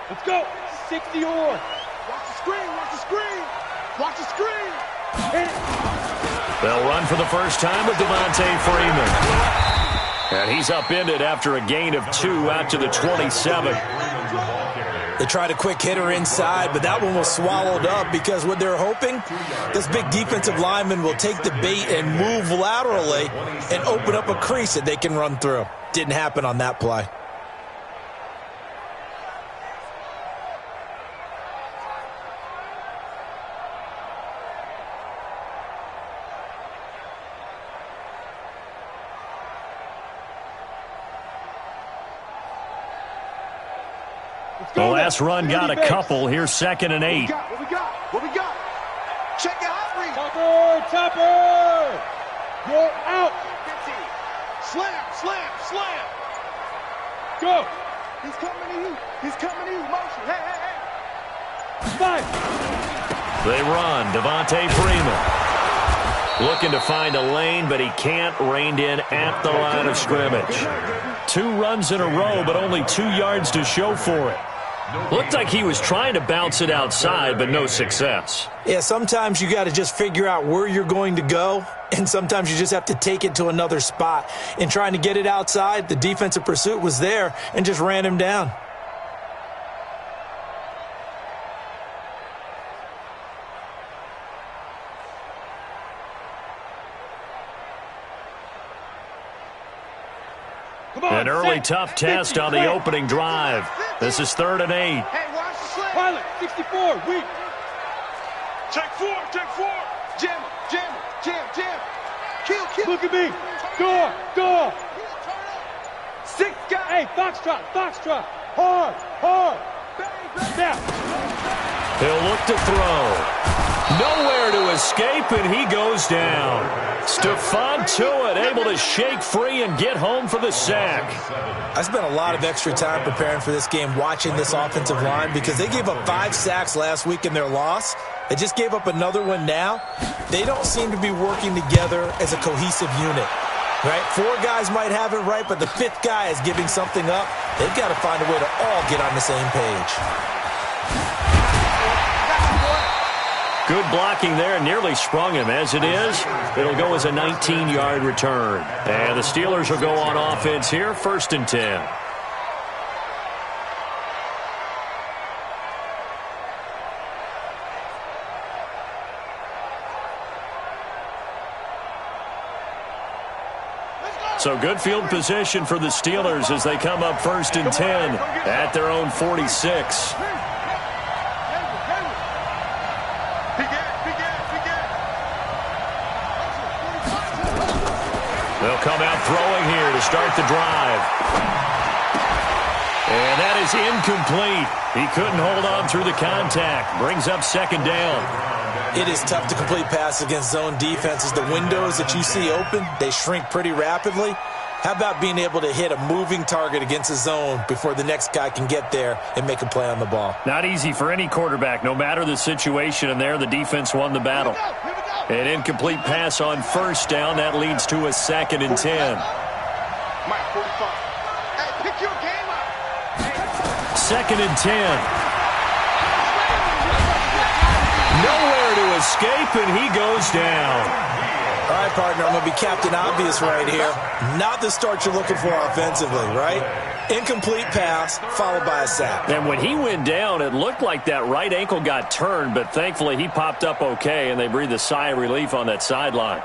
Let's go. 60 or. Watch the screen. Watch the screen. Watch the screen. Hit it. They'll run for the first time with Devontae Freeman. And he's upended after a gain of 2 out to the 27. They tried a quick hitter inside, but that one was swallowed up because what they're hoping, this big defensive lineman will take the bait and move laterally and open up a crease that they can run through. Didn't happen on that play. The last run got a couple. Here's 2nd and 8. What we got? What we got? Check it out, Reed. Topper! You're out. 15. Slam, slam, slam. Go. He's coming to you. He's coming to you. Motion. Hey, hey, hey. 5. They run. Devontae Freeman. Looking to find a lane, but he can't. Reined in at the line of scrimmage. 2 runs in a row, but only 2 yards to show for it. Looked like he was trying to bounce it outside, but no success. Yeah, sometimes you got to just figure out where you're going to go, and sometimes you just have to take it to another spot. In trying to get it outside, the defensive pursuit was there and just ran him down. An early tough test on the opening drive. This is 3rd and 8. Hey, watch the slam. Pilot, 64, weak. Check 4, check 4. Jam, jam, jam, jam. Kill. Look at me. Door. 6 guys. Hey, foxtrot. Hard. Snap. He'll look to throw. Nowhere to escape, and he goes down. Stephon Tuitt able to shake free and get home for the sack. I spent a lot of extra time preparing for this game watching this offensive line because they gave up 5 sacks last week in their loss. They just gave up another one now. They don't seem to be working together as a cohesive unit. Right? 4 guys might have it right, but the 5th guy is giving something up. They've got to find a way to all get on the same page. Good blocking there, nearly sprung him. As it is, it'll go as a 19-yard return. And the Steelers will go on offense here, 1st and 10. So good field position for the Steelers as they come up 1st and 10 at their own 46. They'll come out throwing here to start the drive. And that is incomplete. He couldn't hold on through the contact. Brings up 2nd down. It is tough to complete passes against zone defenses. The windows that you see open, they shrink pretty rapidly. How about being able to hit a moving target against a zone before the next guy can get there and make a play on the ball? Not easy for any quarterback, no matter the situation, and there the defense won the battle. An incomplete pass on 1st down. That leads to a 2nd and 10. 2nd and 10. Nowhere to escape, and he goes down. All right, partner, I'm going to be Captain Obvious right here. Not the start you're looking for offensively, right? Incomplete pass followed by a sack. And when he went down, it looked like that right ankle got turned, but thankfully he popped up okay, and they breathed a sigh of relief on that sideline.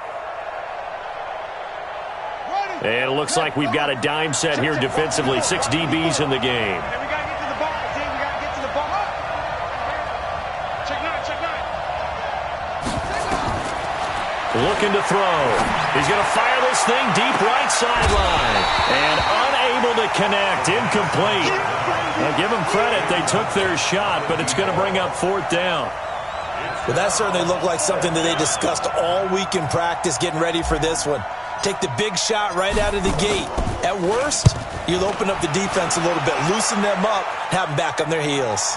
And it looks like we've got a dime set here defensively. 6 DBs in the game. Looking to throw. He's going to fire this thing deep right sideline. And unable to connect. Incomplete. Now give them credit. They took their shot, but it's going to bring up 4th down. Well, that certainly looked like something that they discussed all week in practice getting ready for this one. Take the big shot right out of the gate. At worst, you'll open up the defense a little bit, loosen them up, have them back on their heels.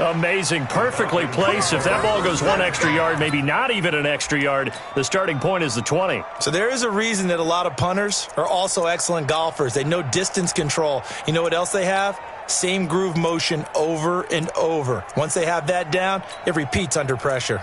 Amazing. Perfectly placed. If that ball goes one extra yard, maybe not even an extra yard, the starting point is the 20. So there is a reason that a lot of punters are also excellent golfers. They know distance control. You know what else they have? Same groove motion over and over. Once they have that down, it repeats under pressure.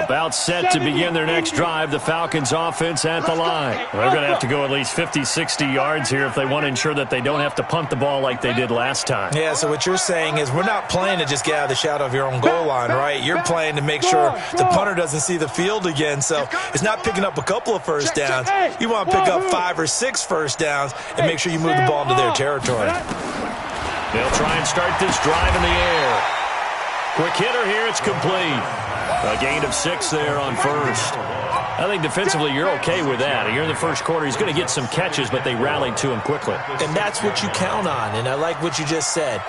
About set to begin their next drive, the Falcons offense at the line. They're going to have to go at least 50, 60 yards here if they want to ensure that they don't have to punt the ball like they did last time. Yeah, so what you're saying is we're not playing to just get out of the shadow of your own goal line, right? You're playing to make sure the punter doesn't see the field again. So it's not picking up a couple of first downs. You want to pick up 5 or 6 first downs and make sure you move the ball into their territory. They'll try and start this drive in the air. Quick hitter here, it's complete. A gain of 6 there on first. I think defensively you're okay with that. Here in the first quarter, he's going to get some catches, but they rallied to him quickly. And that's what you count on, and I like what you just said.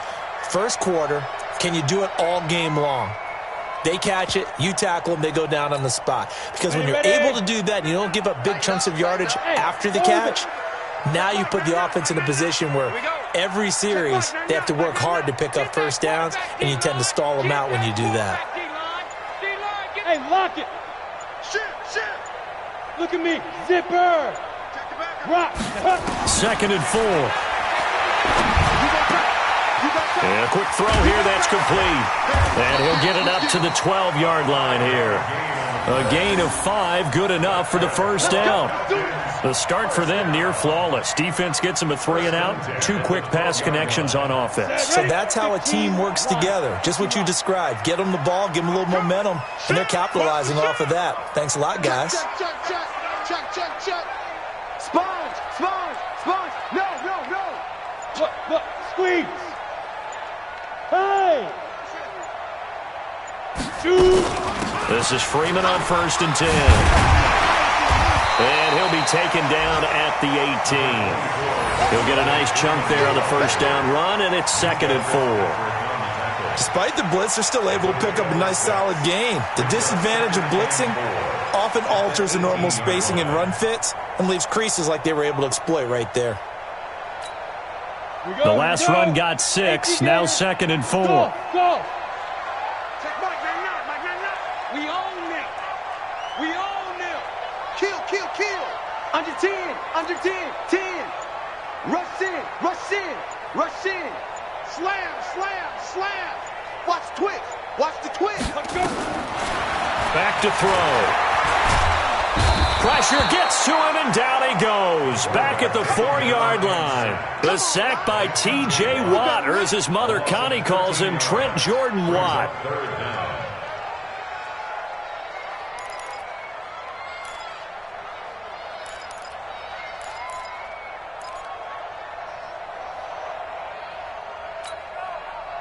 First quarter, can you do it all game long? They catch it, you tackle them, they go down on the spot. Because when you're able to do that and you don't give up big chunks of yardage after the catch, now you put the offense in a position where every series they have to work hard to pick up first downs, and you tend to stall them out when you do that. Hey, lock it. Shit. Look at me. Zipper. Rock. 2nd and 4. And a quick throw here, that's complete. And he'll get it up to the 12-yard line here. A gain of 5, good enough for the first down. The start for them near flawless. Defense gets them a 3 and out. 2 quick pass connections on offense. So that's how a team works together. Just what you described. Get them the ball, give them a little momentum, and they're capitalizing off of that. Thanks a lot, guys. Check. Sponge. No. Look. Squeeze. Hey. Shoot. This is Freeman on 1st and 10. And he'll be taken down at the 18. He'll get a nice chunk there on the first down run, and it's 2nd and 4. Despite the blitz, they're still able to pick up a nice solid gain. The disadvantage of blitzing often alters the normal spacing and run fits and leaves creases like they were able to exploit right there. The last run got 6, now 2nd and 4. Go. Kill. Under 10. 10. Rush in. Slam. Watch the twist. Back to throw. Pressure gets to him, and down he goes. Back at the 4-yard line. The sack by T.J. Watt, or as his mother Connie calls him, Trent Jordan Watt.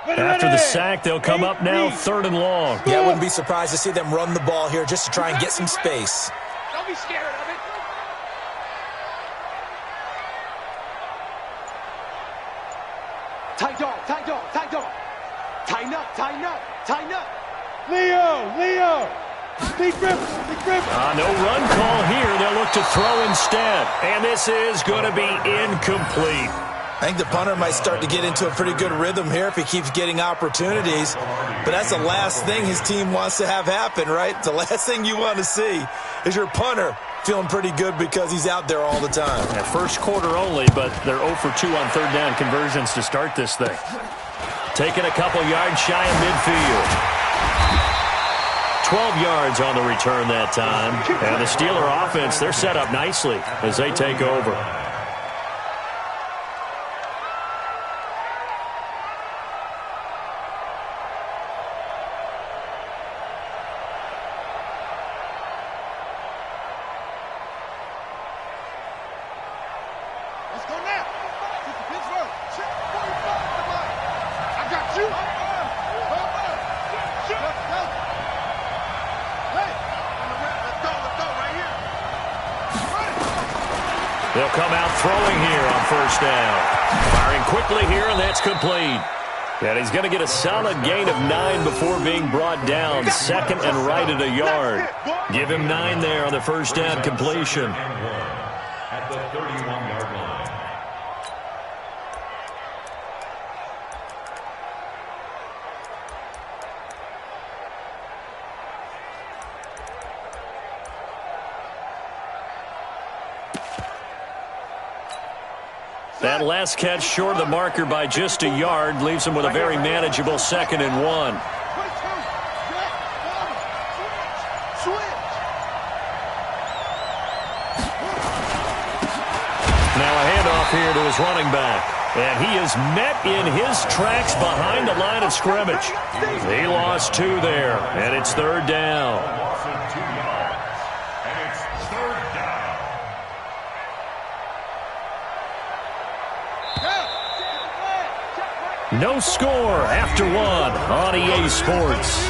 After the sack, they'll come up now 3rd and long. Yeah, I wouldn't be surprised to see them run the ball here just to try and get some space. Don't be scared of it. Tight dog. Tighten up. Leo. Big grip. No run call here. They'll look to throw instead. And this is going to be incomplete. I think the punter might start to get into a pretty good rhythm here if he keeps getting opportunities. But that's the last thing his team wants to have happen, right? The last thing you want to see is your punter feeling pretty good because he's out there all the time. Yeah, first quarter only, but they're 0 for 2 on 3rd down conversions to start this thing. Taking a couple yards shy of midfield. 12 yards on the return that time. And the Steeler offense, they're set up nicely as they take over. They'll come out throwing here on first down. Firing quickly here, and that's complete. And he's going to get a solid gain of 9 before being brought down. Second and right at a yard. Give him 9 there on the first down completion. At the 31-yard line. That last catch short of the marker by just a yard leaves him with a very manageable 2nd and 1. Now a handoff here to his running back. And he is met in his tracks behind the line of scrimmage. He lost 2 there, and it's 3rd down. No score after 1 on EA Sports.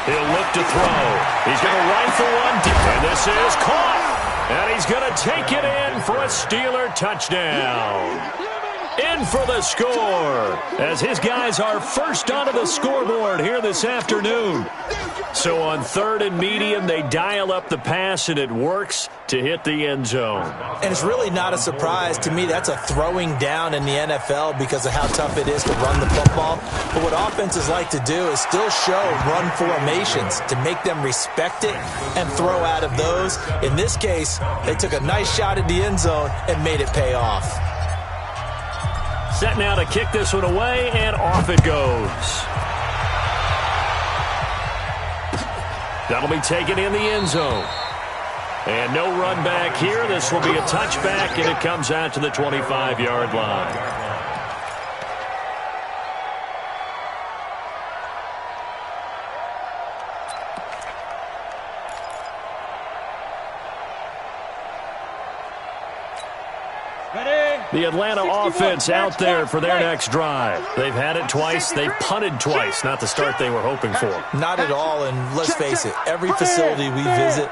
He'll look to throw. He's going to rifle one deep, and this is caught. And he's going to take it in for a Steeler touchdown. In for the score, as his guys are first onto the scoreboard here this afternoon. So on 3rd and medium, they dial up the pass, and it works to hit the end zone. And it's really not a surprise to me. That's a throwing down in the NFL because of how tough it is to run the football. But what offenses like to do is still show run formations to make them respect it and throw out of those. In this case, they took a nice shot at the end zone and made it pay off. Set now to kick this one away, and off it goes. That'll be taken in the end zone. And no run back here. This will be a touchback, and it comes out to the 25-yard line. The Atlanta offense out there for their next drive. They've had it twice. They've punted twice. Not the start they were hoping for. Not at all, and let's face it, every facility we visit,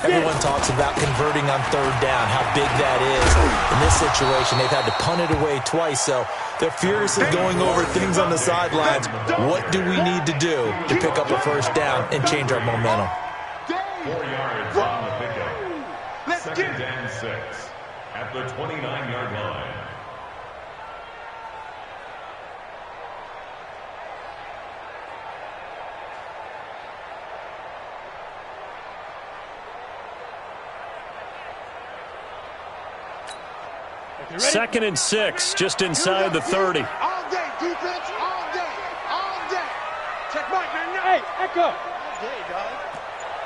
everyone talks about converting on 3rd down, how big that is. In this situation, they've had to punt it away twice, so they're furiously going over things on the sidelines. What do we need to do to pick up a first down and change our momentum? 4 yards on the pickup. 2nd and 6 at the 29-yard line. Second and 6, just inside the 30. All day, defense, all day, all day. Check Mike, man, hey, echo. All day, dog.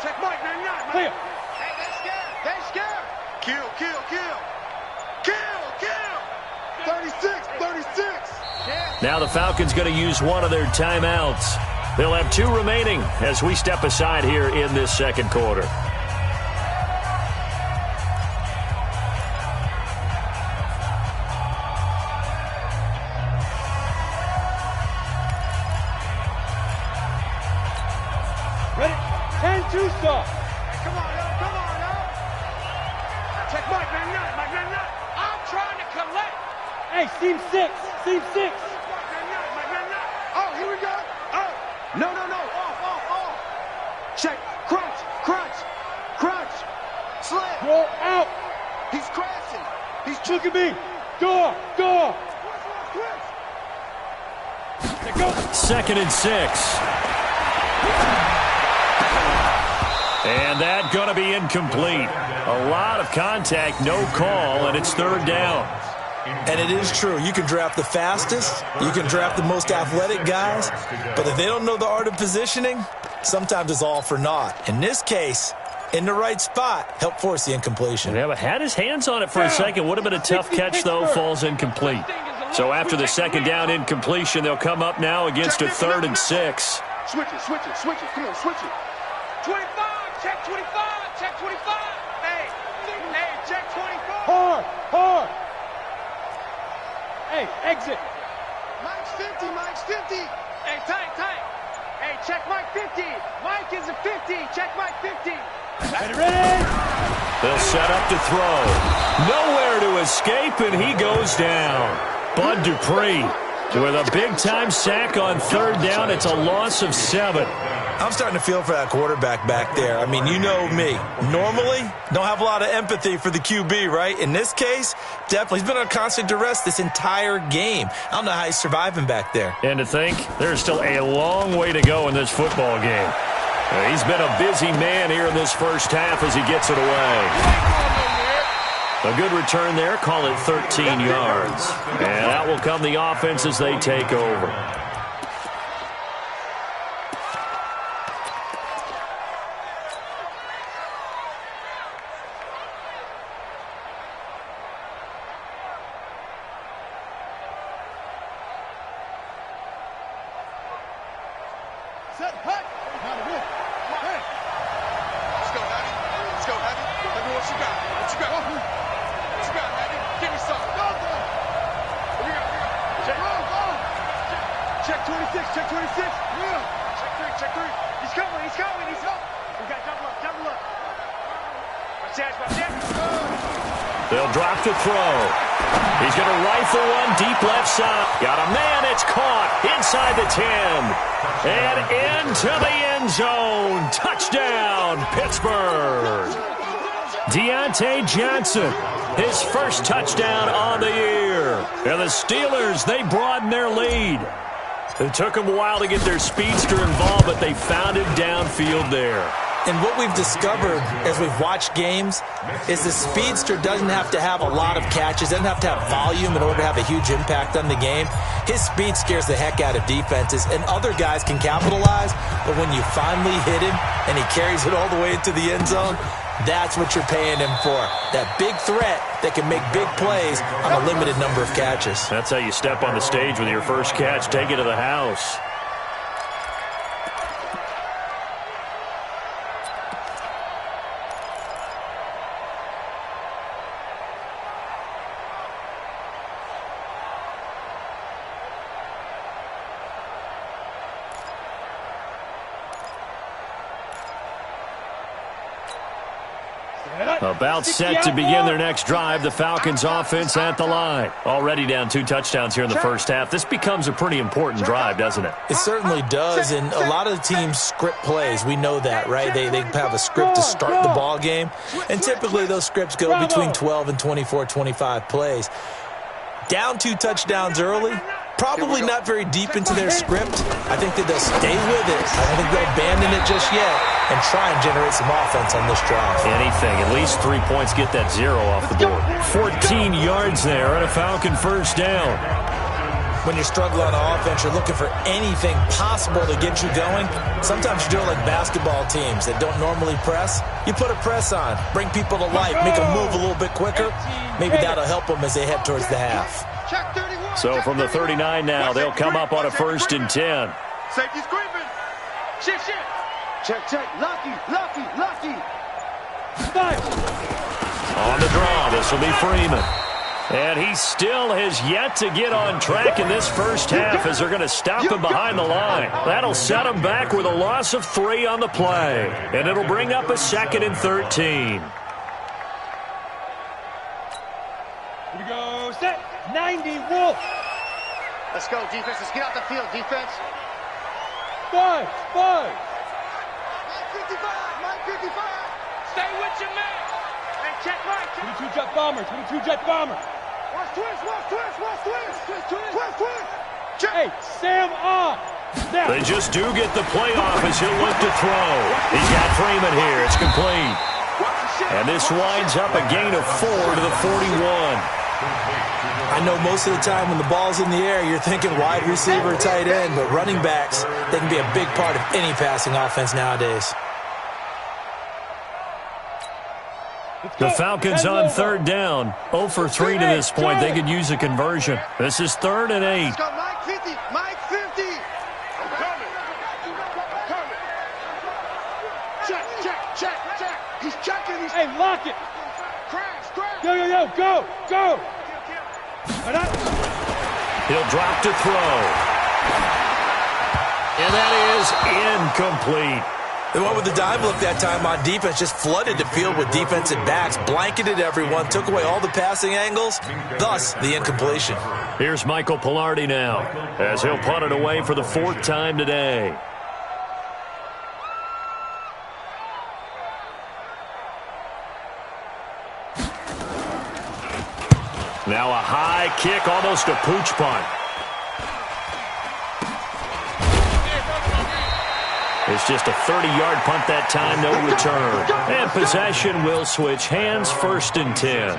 Check Mike, man, man. Clear. Hey, they scared, they scared. Kill, kill, kill. Kill, kill. 36, 36. Now the Falcons going to use one of their timeouts. They'll have 2 remaining as we step aside here in this second quarter. Ready? 10-2 stop. Come on, yo. Come on, yo. Check Mike, man, nut. I'm trying to collect. Hey, seam 6. Seam 6. Mike, man, nut. Oh, here we go. Oh. No. Off. Check. Crunch. Slip. Roll out. He's crashing. Look at me. Door. Go. 2nd and 6. And that going to be incomplete. A lot of contact, no call, and it's 3rd down. And it is true. You can draft the fastest. You can draft the most athletic guys. But if they don't know the art of positioning, sometimes it's all for naught. In this case, in the right spot, help force the incompletion. Yeah, but had his hands on it for a second. Would have been a tough catch, though. Falls incomplete. So after the second down incompletion, they'll come up now against a 3rd and 6. Switch it, switch it, switch it. Come on, switch it. 25, check 25, check 25. Hey, check 25. Hard. Hey, exit. Mike's 50, Mike's 50. Hey, tight. Hey, check Mike 50. Mike is a 50. Check Mike 50. Ready? They'll set up to throw. Nowhere to escape, and he goes down. Bud Dupree with a big-time sack on 3rd down. It's a loss of 7. I'm starting to feel for that quarterback back there. I mean, you know me. Normally, don't have a lot of empathy for the QB, right? In this case, definitely. He's been on constant duress this entire game. I don't know how he's surviving back there. And to think, there's still a long way to go in this football game. He's been a busy man here in this first half as he gets it away. A good return there. Call it 13 yards. And out will come the offense as they take over. Set, hut. Now the whip. Hey. Let's go, Abby. Let's go, Abby. Let me what you got. What you got? What you got, Abby? Give me some. Go. Here we go. Check. Check 26. Check 26. Yeah. Check 3. He's coming. We got double up. Watch that. They'll drop to throw. He's going to rifle one deep left side. Got a man. It's caught inside the 10. And into the end zone. Touchdown, Pittsburgh. Deontay Johnson, his first touchdown on the year. And the Steelers, they broaden their lead. It took them a while to get their speedster involved, but they found him downfield there. And what we've discovered as we've watched games is the speedster doesn't have to have a lot of catches, doesn't have to have volume in order to have a huge impact on the game. His speed scares the heck out of defenses, and other guys can capitalize, but when you finally hit him and he carries it all the way into the end zone, that's what you're paying him for. That big threat that can make big plays on a limited number of catches. That's how you step on the stage with your first catch. Take it to the house. About set to begin their next drive. The Falcons offense at the line. Already down 2 touchdowns here in the first half. This becomes a pretty important drive, doesn't it? It certainly does, and a lot of the teams script plays. We know that, right? They have a script to start the ball game, and typically those scripts go between 12 and 24, 25 plays. Down 2 touchdowns early, probably not very deep into their script. I think that they'll stay with it. I don't think they'll abandon it just yet and try and generate some offense on this drive. Anything. At least 3 points, get that 0 off the board. 14 yards there and a Falcon first down. When you struggle on offense, you're looking for anything possible to get you going. Sometimes you do it like basketball teams that don't normally press. You put a press on, bring people to life, make them move a little bit quicker. Maybe that'll help them as they head towards the half. So from the 39 now, they'll come up on a 1st and 10. Safety's creeping. Shift. Check. Lucky. Five. On the draw, this will be Freeman. And he still has yet to get on track in this first half as they're going to stop him behind the line. That'll set him back with a loss of 3 on the play. And it'll bring up a 2nd and 13. Here we go. Set. 90, Wolf. Let's go, defense. Let's get out the field, defense. 5. Mike 55. Stay with your man. Hey, check Mike. 22 jet bomber. Watch twist. Hey, Sam on. Now. They just do get the play off as he'll look to throw. He's got Freeman here. It's complete. And this winds up a gain of 4 to the 41. I know most of the time when the ball's in the air, you're thinking wide receiver, tight end, but running backs, they can be a big part of any passing offense nowadays. The Falcons on third down. 0 for 3 to this point. They could use a conversion. This is 3rd and 8. Let's go, Mike 50. Mike 50. I'm coming. I'm coming. Check. He's checking. Hey, lock it. Crash. Go. He'll drop to throw. And that is incomplete. They went with the dime look that time on defense, just flooded the field with defensive backs, blanketed everyone, took away all the passing angles, thus the incompletion. Here's Michael Pilardi now, as he'll punt it away for the 4th time today. Now a high kick, almost a pooch punt. It's just a 30-yard punt that time, no return. And possession will switch hands, 1st and 10.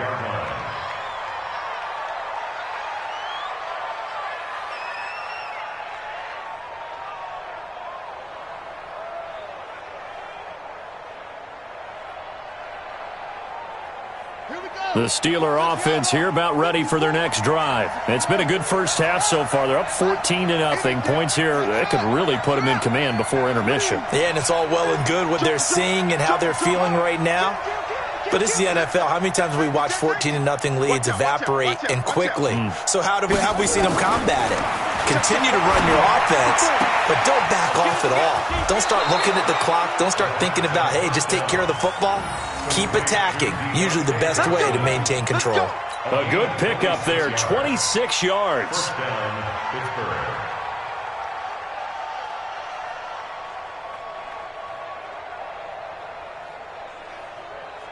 The Steeler offense here about ready for their next drive. It's been a good first half so far. They're up 14-0. Points here, that could really put them in command before intermission. Yeah, and it's all well and good what they're seeing and how they're feeling right now. But this is the NFL. How many times have we watched 14-0 leads evaporate and quickly? So how have we seen them combat it? Continue to run your offense, but don't back off at all. Don't start looking at the clock. Don't start thinking about, hey, just take care of the football. Keep attacking. Usually the best way to maintain control. A good pickup there, 26 yards. First down, Pittsburgh.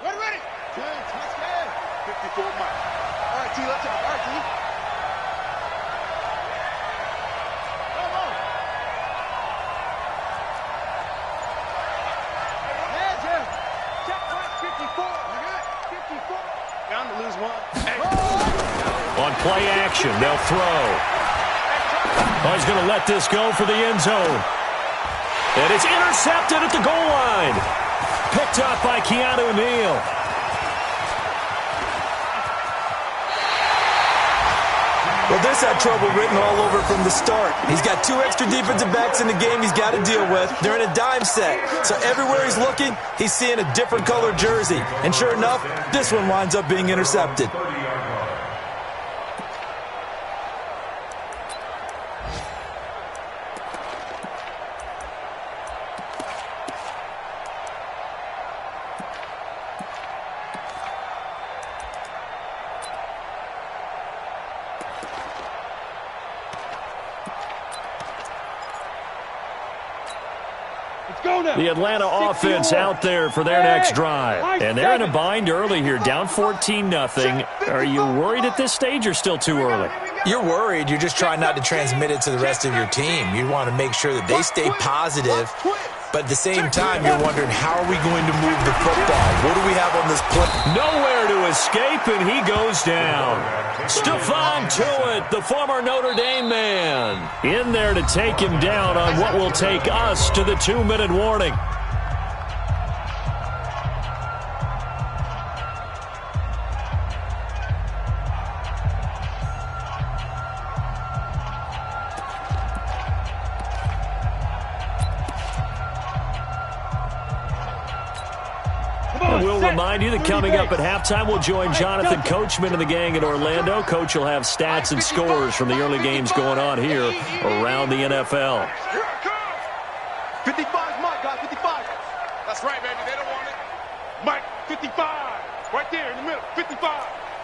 Ready. 54 miles. All right, T, let's go. All right, T. Come on. Hands here. Check point 54. You got it? 54. Bound to lose one. Hey. On play action, they'll throw. Oh, he's going to let this go for the end zone. And it's intercepted at the goal line. Picked up by Keanu Neal. Well, this had trouble written all over from the start. He's got 2 extra defensive backs in the game he's got to deal with. They're in a dime set. So everywhere he's looking, he's seeing a different color jersey. And sure enough, this one winds up being intercepted. The Atlanta offense out there for their next drive. And they're in a bind early here, down 14-0. Are you worried at this stage or still too early? You're worried. You're just trying not to transmit it to the rest of your team. You want to make sure that they stay positive. But at the same time, you're wondering, how are we going to move the football? What do we have on this play? Nowhere to escape, and he goes down. Stephon Tuitt, the former Notre Dame man, in there to take him down on what will take us to the 2-minute warning. We'll remind you that coming up at halftime, we'll join Jonathan Coachman and the gang in Orlando. Coach will have stats and scores from the early games going on here around the NFL. 55's Mike, guys, 55. That's right, baby. They don't want it. Mike, 55. Right there in the middle, 55.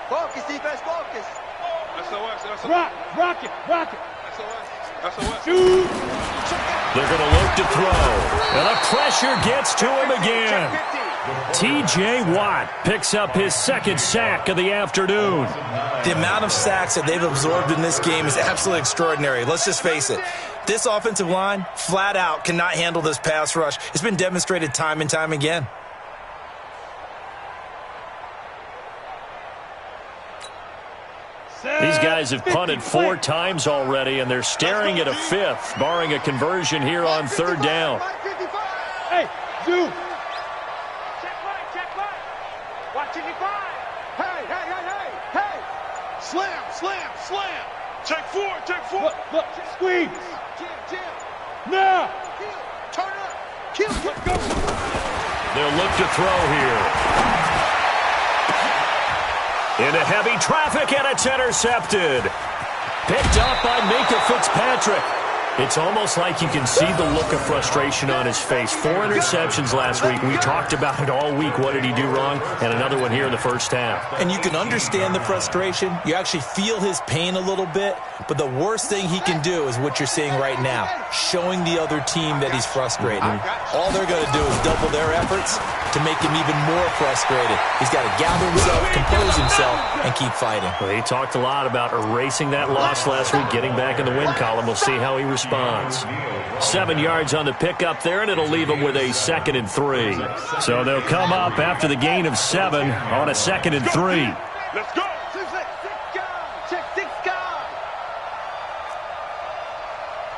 Focus, defense, focus. SOS. Rock it. SOS. Shoot. They're going to look to throw. And the pressure gets to him again. T.J. Watt picks up his 2nd sack of the afternoon. The amount of sacks that they've absorbed in this game is absolutely extraordinary. Let's just face it. This offensive line, flat out, cannot handle this pass rush. It's been demonstrated time and time again. These guys have punted 4 times already, and they're staring at a 5th, barring a conversion here on 3rd down. Hey, dude. Check right. Watch 55. Hey. Slam. Check 4. Look, squeeze. Jam. Now. Turn up. Kill. Go. They'll look to throw here. Into heavy traffic, and it's intercepted. Picked up by Minka Fitzpatrick. It's almost like you can see the look of frustration on his face. 4 interceptions last week. We talked about it all week. What did he do wrong? And another one here in the first half. And you can understand the frustration. You actually feel his pain a little bit. But the worst thing he can do is what you're seeing right now, showing the other team that he's frustrated. All they're going to do is double their efforts to make him even more frustrated. He's got to gather himself, compose himself, and keep fighting. Well, he talked a lot about erasing that loss last week, getting back in the win column. We'll see how he responds. 7 yards on the pickup there, and it'll leave him with a 2nd and 3. So they'll come up after the gain of 7 on a 2nd and 3. Let's go. Check 6 guys.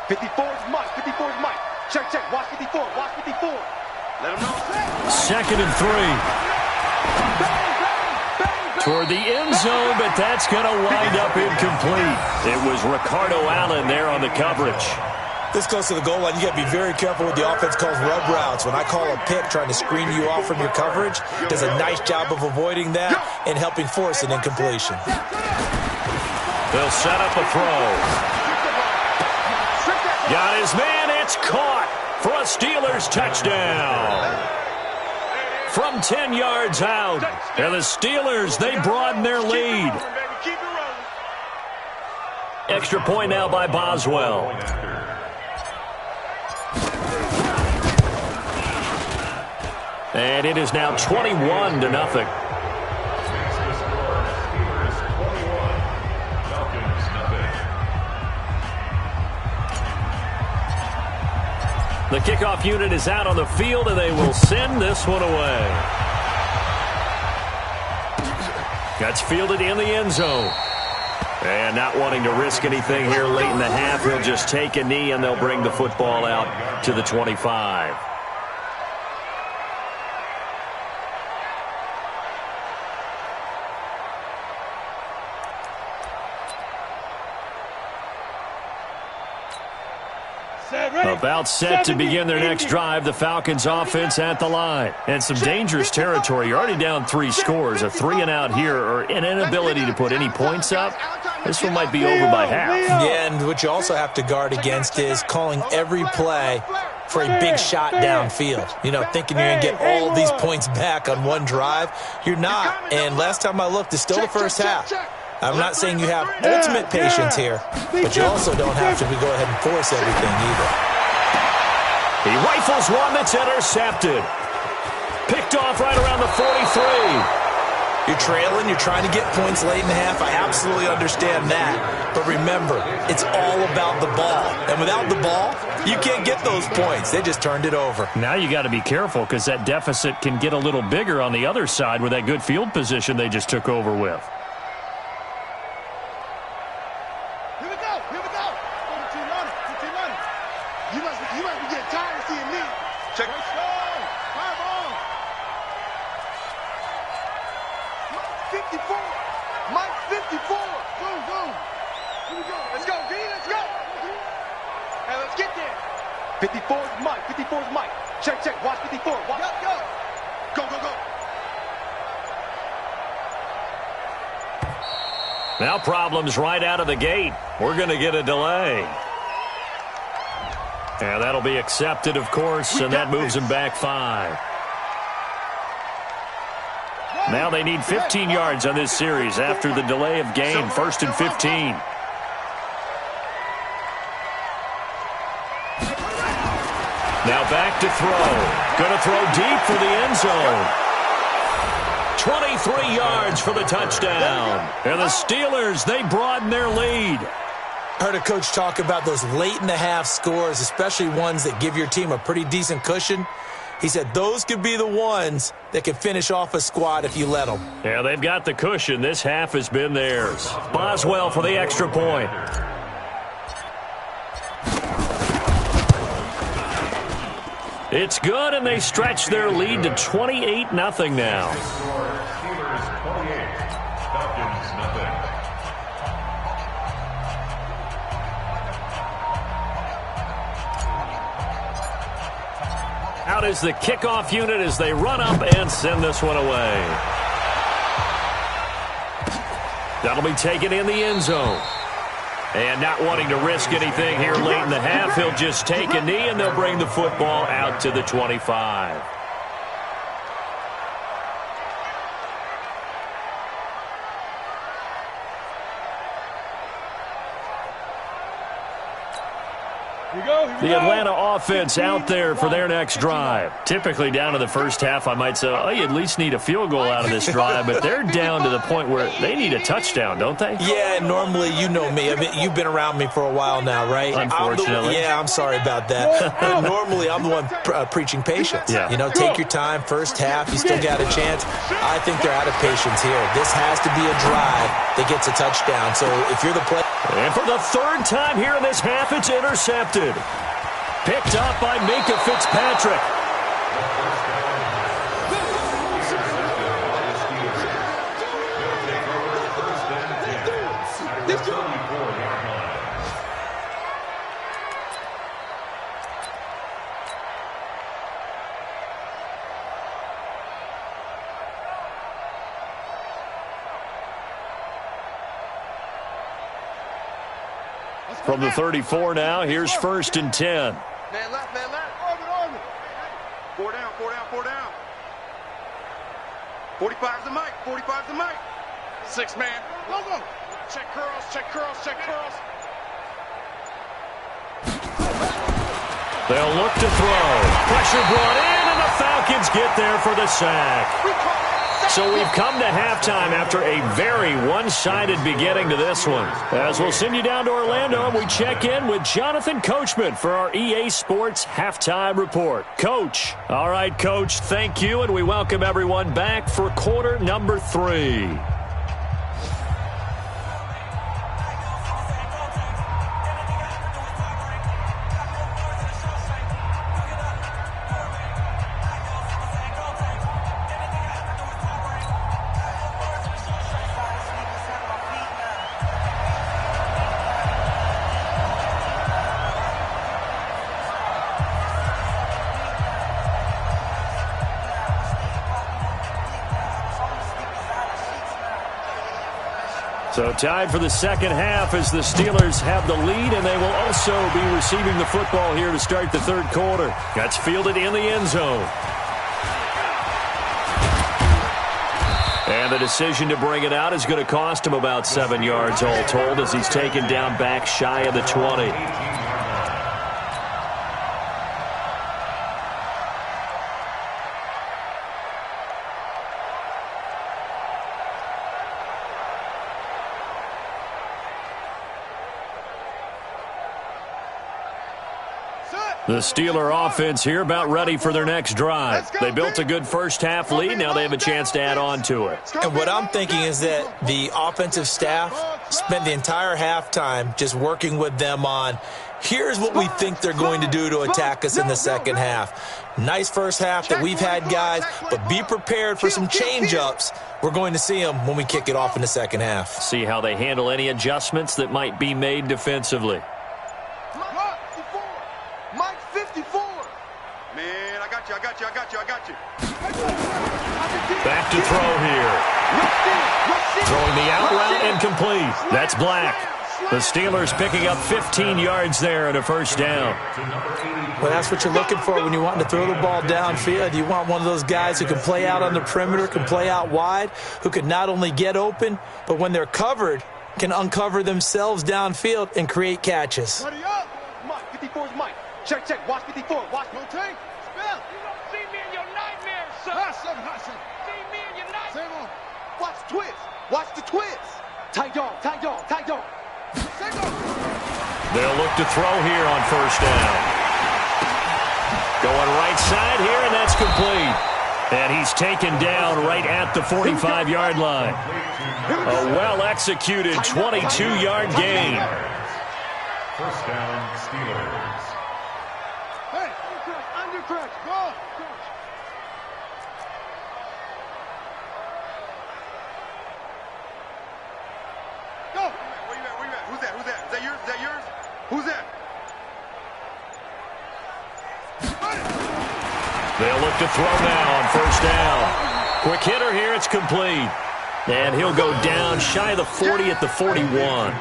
54 is Mike. Check. Watch 54. Let him know. 2nd and 3. Toward the end zone, but that's going to wind up incomplete. It was Ricardo Allen there on the coverage. This goes to the goal line. You got to be very careful with the offense calls rub routes. When I call a pick trying to screen you off from your coverage, does a nice job of avoiding that and helping force an incompletion. They'll set up a throw. Got his man. It's caught for a Steelers touchdown. From 10 yards out. And the Steelers, they broaden their lead. Extra point now by Boswell. And it is now 21-0. The kickoff unit is out on the field, and they will send this one away. That's fielded in the end zone. And not wanting to risk anything here late in the half, he'll just take a knee, and they'll bring the football out to the 25. About set to begin their next drive. The Falcons offense at the line. And some dangerous territory. You're already down 3 scores. A 3-and-out here, or an inability to put any points up. This one might be over by half. Yeah, and what you also have to guard against is calling every play for a big shot downfield. You know, thinking you're going to get all these points back on one drive. You're not. And last time I looked, it's still the first half. I'm not saying you have ultimate patience here, but you also don't have to go ahead and force everything either. He rifles one that's intercepted. Picked off right around the 43. You're trailing, you're trying to get points late in the half. I absolutely understand that. But remember, it's all about the ball. And without the ball, you can't get those points. They just turned it over. Now you got to be careful because that deficit can get a little bigger on the other side with that good field position they just took over with. Check. Mike 54. Go. Here we go. Let's go, D. Let's go. Hey, let's get there. 54 is Mike. Check. Watch 54. Watch. Go. Now problems right out of the gate. We're going to get a delay. And that'll be accepted, of course, and that moves them back 5. Now they need 15 yards on this series after the delay of game. 1st and 15. Now back to throw. Going to throw deep for the end zone. 23 yards for the touchdown. And the Steelers, they broaden their lead. I heard a coach talk about those late-in-the-half scores, especially ones that give your team a pretty decent cushion. He said those could be the ones that could finish off a squad if you let them. Yeah, they've got the cushion. This half has been theirs. Boswell for the extra point. It's good, and they stretch their lead to 28-0 now. Steelers 28, Falcons nothing. Out is the kickoff unit as they run up and send this one away. That'll be taken in the end zone. And not wanting to risk anything here late in the half, he'll just take a knee, and they'll bring the football out to the 25. The Atlanta offense out there for their next drive. Typically down to the first half, I might say, oh, you at least need a field goal out of this drive, but they're down to the point where they need a touchdown, don't they? Yeah, normally, you know me. I mean, you've been around me for a while now, right? Unfortunately. I'm sorry about that. Normally, I'm the one preaching patience. Yeah. You know, take your time. First half, you still got a chance. I think they're out of patience here. This has to be a drive that gets a touchdown. So if you're the player... And for the third time here in this half, it's intercepted. Picked up by Minka Fitzpatrick. From the 34 now, here's 1st and 10. Man left, man left. Arm. 4 down, 4 down, 4 down. 45's the mic, 45's the mic. 6 man. Go. Check curls, check curls, check curls. They'll look to throw. Pressure brought in, and the Falcons get there for the sack. So we've come to halftime after a very one-sided beginning to this one. As we'll send you down to Orlando, and we check in with Jonathan Coachman for our EA Sports Halftime Report. Coach. All right, Coach, thank you, and we welcome everyone back for quarter number 3. So tied for the second half as the Steelers have the lead, and they will also be receiving the football here to start the third quarter. That's fielded in the end zone. And the decision to bring it out is going to cost him about 7 yards all told as he's taken down back shy of the 20. The Steeler offense here about ready for their next drive. They built a good first half lead. Now they have a chance to add on to it. And what I'm thinking is that the offensive staff spent the entire halftime just working with them on, here's what we think they're going to do to attack us in the second half. Nice first half that we've had, guys, but be prepared for some change-ups. We're going to see them when we kick it off in the second half. See how they handle any adjustments that might be made defensively. Back to throw here. Throwing the out route and complete. That's Black. The Steelers picking up 15 yards there and a first down. Well, that's what you're looking for when you want to throw the ball downfield. You want one of those guys who can play out on the perimeter, can play out wide, who can not only get open, but when they're covered, can uncover themselves downfield and create catches. Ready up. Mike, 54 is Mike. Check. Watch 54. Watch. No take. Spell. You don't see me in your nightmares, son. Hot 7. See me in your nightmares. Same on. Watch the twist. Watch the twist. Tight dog. They'll look to throw here on first down. Going right side here, and that's complete. And he's taken down right at the 45-yard line. A well-executed 22-yard gain. First down, Steelers. Hey, undercrutch, go. Go. Where you at? Who's that? Is that yours? Who's that? They'll look to throw now on first down. Quick hitter here, it's complete. And he'll go down shy of the 40 at the 41.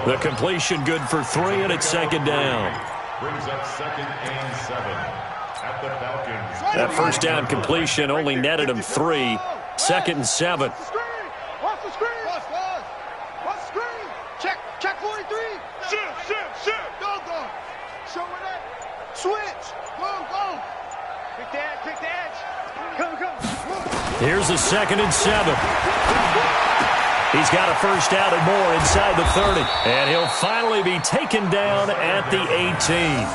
The completion good for 3, and it's second down. Brings up 2nd and 7 at the Falcons. That first down completion only netted him 3. 2nd and 7. Watch the screen. Watch the screen. Check 43. Shift. Go. Show it that. Switch. Go. Pick the edge. Come. Here's the 2nd and 7. He's got a first down and more inside the 30. And he'll finally be taken down at the 18.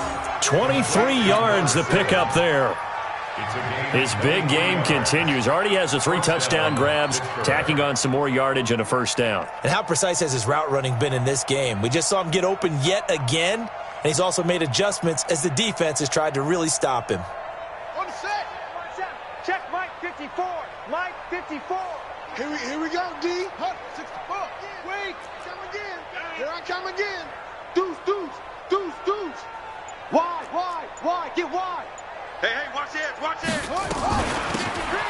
23 yards to pick up there. His big game continues. Already has the 3 touchdown grabs, tacking on some more yardage and a first down. And how precise has his route running been in this game? We just saw him get open yet again, and he's also made adjustments as the defense has tried to really stop him. On the set. Check Mike 54. Mike 54. Here we go, D. 64. Wait. Come again. Here I come again. Deuce. Wide. Get wide. Hey, watch the edge.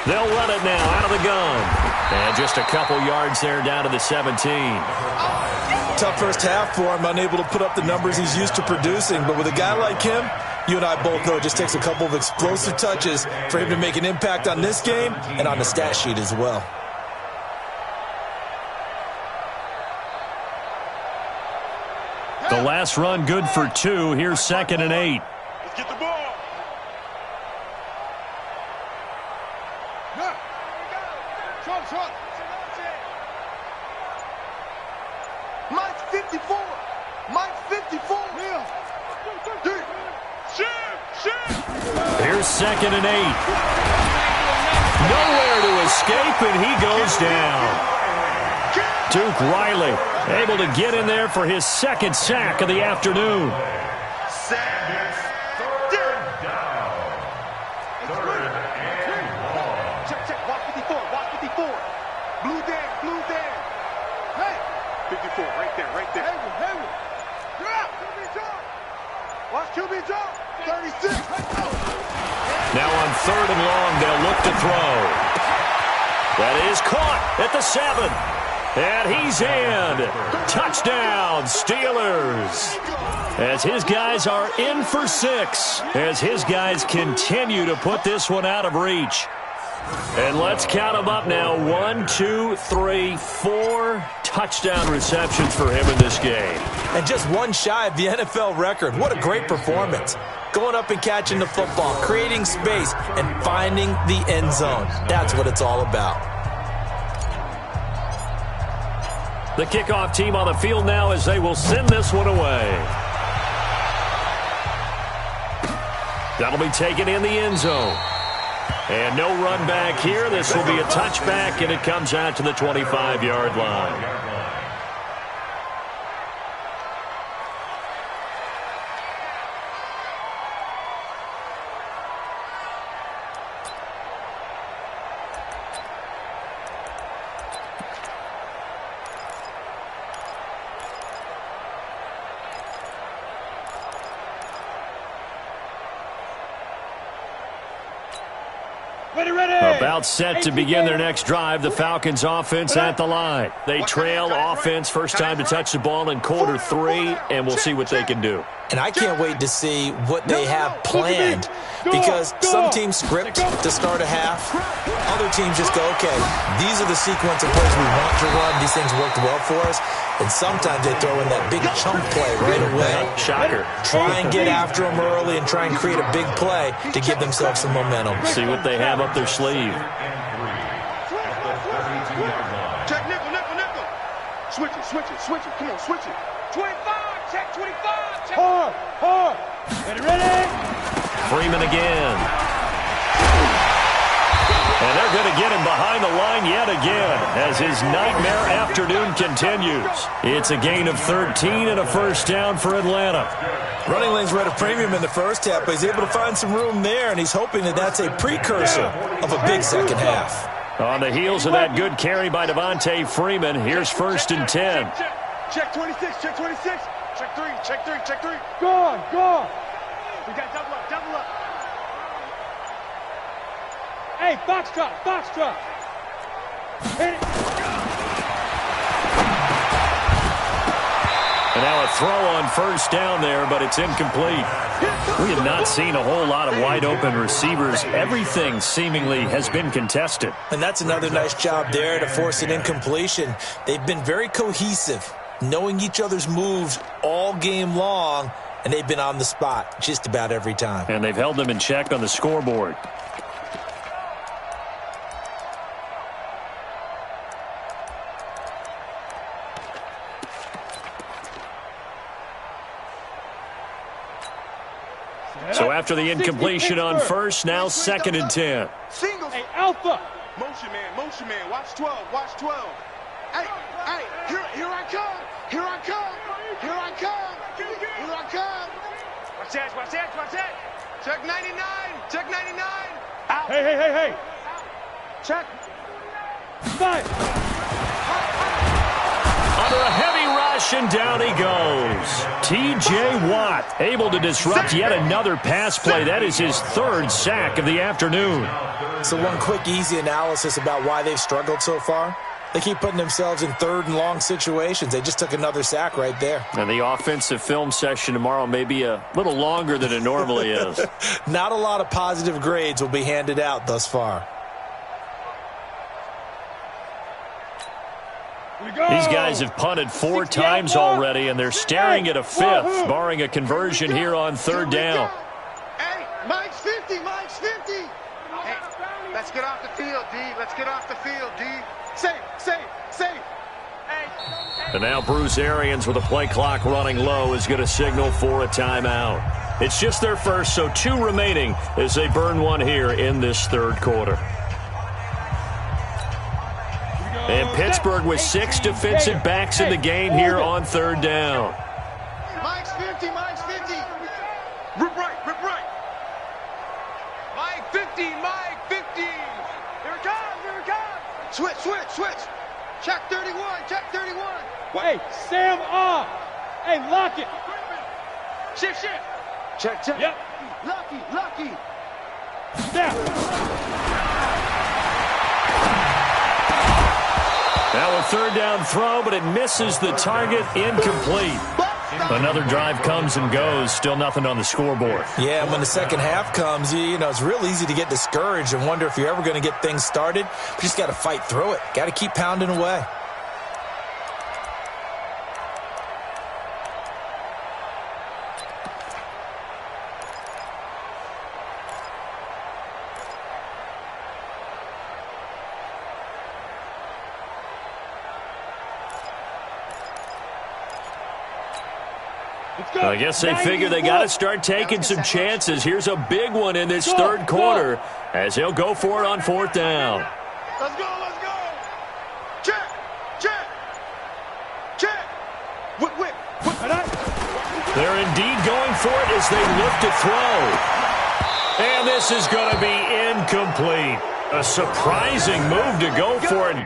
They'll run it now out of the gun. And just a couple yards there down to the 17. Tough first half for him, unable to put up the numbers he's used to producing. But with a guy like him, you and I both know it just takes a couple of explosive touches for him to make an impact on this game and on the stat sheet as well. The last run good for 2. Here's 2nd and 8. Let's get the ball. Trump. Mike 54. Here's 2nd and 8. Nowhere to escape, and he goes down. Duke Riley able to get in there for his 2nd sack of the afternoon. Third down. Check. Watch 54. Blue there. Hey. 54, right there. Hayward. Drop. Watch QB drop. 36. Now on 3rd and long, they'll look to throw. That is caught at the 7. And he's in. Touchdown, Steelers. As his guys are in for 6. As his guys continue to put this one out of reach. And let's count them up now. 1, 2, 3, 4 touchdown receptions for him in this game. And just one shy of the NFL record. What a great performance. Going up and catching the football, creating space, and finding the end zone. That's what it's all about. The kickoff team on the field now as they will send this one away. That'll be taken in the end zone. And no run back here. This will be a touchback, and it comes out to the 25-yard line. About set to begin their next drive. The Falcons offense at the line. They trail offense first time to touch the ball in quarter 3, and we'll see what they can do. And I can't wait to see what they have planned, because some teams script to start a half. Other teams just go, okay, these are the sequence of plays we want to run. These things worked well for us. And sometimes they throw in that big chunk play right away. Shocker. Try and get after them early and try and create a big play to give themselves some momentum. See what they have up their sleeve. Check nickel. Switch it. Come on, switch it. 25. Check 25. Check. Hard. Ready. Freeman again. And they're going to get him behind the line yet again as his nightmare afternoon continues. It's a gain of 13 and a first down for Atlanta. Running lanes were at a premium in the first half, but he's able to find some room there, and he's hoping that that's a precursor of a big second half. On the heels of that good carry by Devontae Freeman, here's 1st and 10. Check 26, check 26. Check three, check three, check three. Go on, go on. We got double up, double up. Hey, box drop, box drop. Hit it. And now a throw on first down there, but it's incomplete. We have not seen a whole lot of wide-open receivers. Everything seemingly has been contested. And that's another nice job there to force an incompletion. They've been very cohesive, knowing each other's moves all game long, and they've been on the spot just about every time. And they've held them in check on the scoreboard. So after the incompletion on first, now 2nd and 10. Singles. Hey, Alpha. Motion man, watch 12, watch 12. Hey, here I come, here I come, here I come, here I come. Watch that, watch that, watch that. Check 99, check 99. Out. Hey. Check. 5. Under a heavy rush, and down he goes. T.J. Watt able to disrupt yet another pass play. That is his 3rd sack of the afternoon. So one quick, easy analysis about why they've struggled so far. They keep putting themselves in 3rd and long situations. They just took another sack right there. And the offensive film session tomorrow may be a little longer than it normally is. Not a lot of positive grades will be handed out thus far. These guys have punted 4 times already, and they're staring at a 5th, barring a conversion here on 3rd down. Hey, Mike's 50, Mike's 50. Hey, Let's get off the field, D. Let's get off the field, D. Safe. And now Bruce Arians with a play clock running low is going to signal for a timeout. It's just their first, so 2 remaining as they burn one here in this 3rd quarter. And Pittsburgh with 6 defensive backs in the game here on 3rd down. Mike's 50, Mike's 50. Rip right. Mike 50, Mike 50. Here it comes. Switch. Check 31, check 31. Hey, Sam off. Hey, lock it. Shift. Check. Yep. Lucky. Snap. Now a 3rd down throw, but it misses the target, incomplete. Another drive comes and goes, still nothing on the scoreboard. Yeah, and when the second half comes, you know, it's real easy to get discouraged and wonder if you're ever going to get things started. You just got to fight through it. Got to keep pounding away. I guess they figure they got to start taking some chances. Here's a big one in this 3rd quarter as he'll go for it on 4th down. Let's go. Check. Whip. They're indeed going for it as they look to throw. And this is going to be incomplete. A surprising move to go for it.